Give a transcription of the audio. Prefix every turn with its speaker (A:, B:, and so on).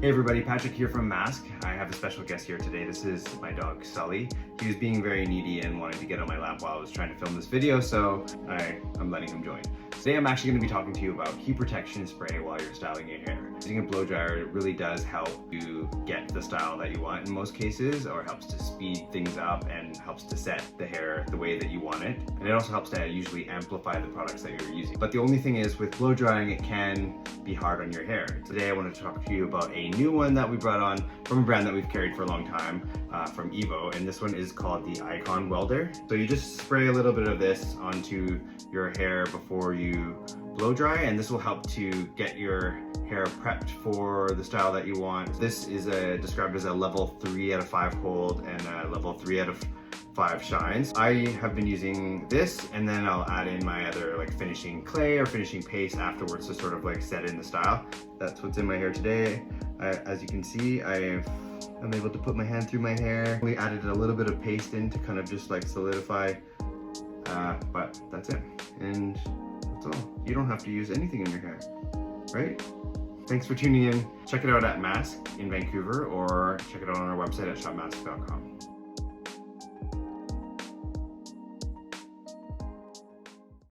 A: Hey everybody, Patrick here from MASC. I have a special guest here today. This is my dog, Sully. He was being very needy and wanting to get on my lap while I was trying to film this video, so I'm letting him join. Today I'm actually going to be talking to you about heat protection spray while you're styling your hair. Using a blow dryer, it really does help you get the style that you want in most cases, or helps to speed things up and helps to set the hair the way that you want it. And it also helps to usually amplify the products that you're using. But the only thing is, with blow drying, it can be hard on your hair. Today I wanted to talk to you about a new one that we brought on from a brand that we've carried for a long time, from Evo, and this one is called the Icon Welder. So you just spray a little bit of this onto your hair before you blow dry, and this will help to get your hair prepped for the style that you want. This is described as a level 3 out of 5 hold and a level 3 out of 5 shines. I have been using this, and then I'll add in my other like finishing clay or finishing paste afterwards to sort of like set in the style. That's what's in my hair today. As you can see, I'm able to put my hand through my hair. We added a little bit of paste in to kind of just like solidify, but that's it. And that's all. You don't have to use anything in your hair, right? Thanks for tuning in. Check it out at MASC in Vancouver, or check it out on our website at shopmask.com.